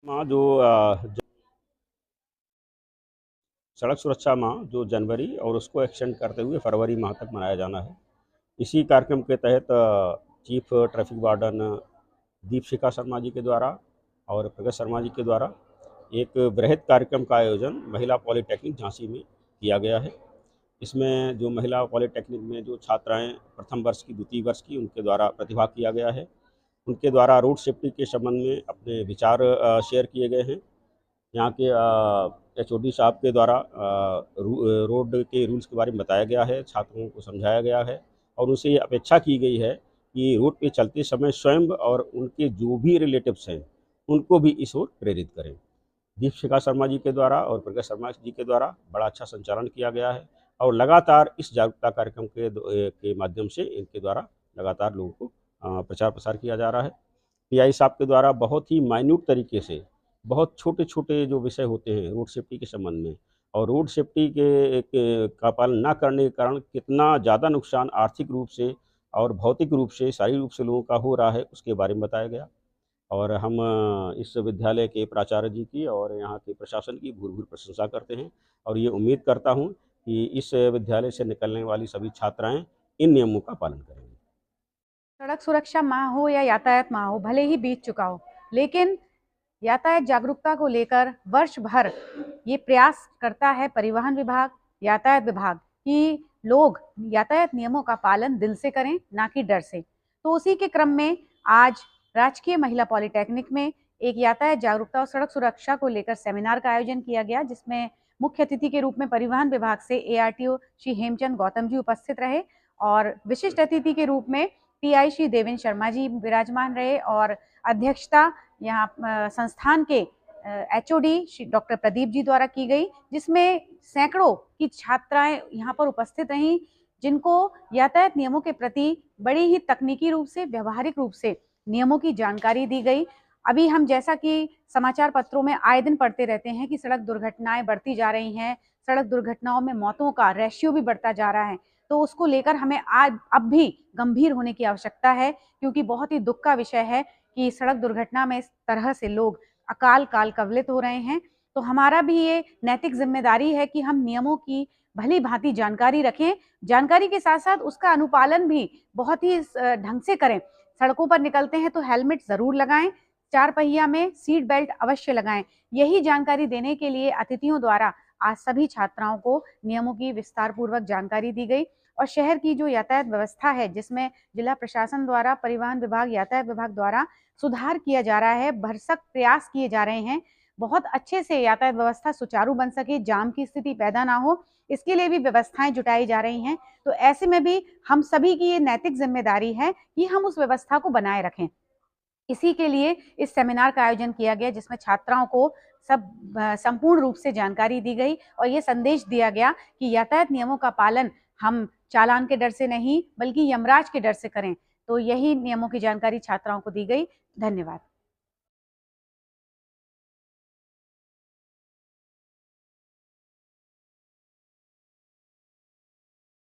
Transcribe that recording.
माह जो सड़क सुरक्षा माह जो जनवरी और उसको एक्सटेंड करते हुए फरवरी माह तक मनाया जाना है। इसी कार्यक्रम के तहत chief traffic warden Deepshikha Sharma ji के द्वारा और प्रगत शर्मा जी के द्वारा एक बृहद कार्यक्रम का आयोजन महिला पॉलिटेक्निक झांसी में किया गया है। इसमें जो महिला पॉलिटेक्निक में जो छात्राएं प्रथम वर्ष की, द्वितीय वर्ष की, उनके द्वारा प्रतिभाग किया गया है। उनके द्वारा रोड सेफ्टी के संबंध में अपने विचार शेयर किए गए हैं। यहाँ के एचओडी साहब के द्वारा रोड के रूल्स के बारे में बताया गया है, छात्रों को समझाया गया है और उनसे ये अपेक्षा की गई है कि रोड पे चलते समय स्वयं और उनके जो भी रिलेटिव्स हैं उनको भी इस ओर प्रेरित करें। दीपशिखा शर्मा जी के द्वारा और प्रगत शर्मा जी के द्वारा बड़ा अच्छा संचालन किया गया है और लगातार इस जागरूकता कार्यक्रम के माध्यम से इनके द्वारा लगातार लोगों को प्रचार प्रसार किया जा रहा है। पीआई साहब के द्वारा बहुत ही माइन्यूट तरीके से बहुत छोटे-छोटे जो विषय होते हैं रोड सेफ्टी के संबंध में और रोड सेफ्टी का पालन ना करने के कारण कितना ज़्यादा नुकसान आर्थिक रूप से और भौतिक रूप से, शारीरिक रूप से लोगों का हो रहा है, उसके बारे में बताया गया। और हम इस विद्यालय के प्राचार्य जी की और यहाँ के प्रशासन की भूरि-भूरि प्रशंसा करते हैं और ये उम्मीद करता हूँ कि इस विद्यालय से निकलने वाली सभी छात्राएँ इन नियमों का पालन करेंगी। सड़क सुरक्षा माह हो या यातायात माह हो, भले ही बीत चुका हो, लेकिन यातायात जागरूकता को लेकर वर्ष भर ये प्रयास करता है परिवहन विभाग, यातायात विभाग कि लोग यातायात नियमों का पालन दिल से करें, ना कि डर से। तो उसी के क्रम में आज राजकीय महिला पॉलिटेक्निक में एक यातायात जागरूकता और सड़क सुरक्षा को लेकर सेमिनार का आयोजन किया गया, जिसमें मुख्य अतिथि के रूप में परिवहन विभाग से एआरटीओ श्री हेमचंद गौतम जी उपस्थित रहे और विशिष्ट अतिथि के रूप में टीआई श्री देवेंद्र शर्मा जी विराजमान रहे और अध्यक्षता यहाँ संस्थान के एचओडी श्री डॉक्टर प्रदीप जी द्वारा की गई, जिसमें सैकड़ों की छात्राएं यहाँ पर उपस्थित रहीं, जिनको यातायात नियमों के प्रति बड़ी ही तकनीकी रूप से, व्यवहारिक रूप से नियमों की जानकारी दी गई। अभी हम जैसा कि समाचार पत्रों में आए दिन पढ़ते रहते हैं कि सड़क दुर्घटनाएं बढ़ती जा रही हैं, सड़क दुर्घटनाओं में मौतों का रेशियो भी बढ़ता जा रहा है, तो उसको लेकर हमें आज अब भी गंभीर होने की आवश्यकता है, क्योंकि बहुत ही दुख का विषय है कि सड़क दुर्घटना में इस तरह से लोग अकाल काल कवलित हो रहे हैं। तो हमारा भी ये नैतिक जिम्मेदारी है कि हम नियमों की भली भांति जानकारी रखें, जानकारी के साथ साथ उसका अनुपालन भी बहुत ही ढंग से करें। सड़कों पर निकलते हैं तो हेलमेट जरूर लगाएं, चार पहिया में सीट बेल्ट अवश्य लगाएं। यही जानकारी देने के लिए अतिथियों द्वारा आज सभी छात्राओं को नियमों की विस्तार पूर्वक जानकारी दी गई और शहर की जो यातायात व्यवस्था है, जिसमें जिला प्रशासन द्वारा, परिवहन विभाग, यातायात विभाग द्वारा सुधार किया जा रहा है, भरसक प्रयास किए जा रहे हैं, बहुत अच्छे से यातायात व्यवस्था सुचारू बन सके, जाम की स्थिति पैदा ना हो, इसके लिए भी व्यवस्थाएं जुटाई जा रही हैं। तो ऐसे में भी हम सभी की ये नैतिक जिम्मेदारी है कि हम उस व्यवस्था को बनाए रखें। इसी के लिए इस सेमिनार का आयोजन किया गया, जिसमें छात्राओं को संपूर्ण रूप से जानकारी दी गई और ये संदेश दिया गया कि यातायात नियमों का पालन हम चालान के डर से नहीं, बल्कि यमराज के डर से करें। तो यही नियमों की जानकारी छात्राओं को दी गई। धन्यवाद।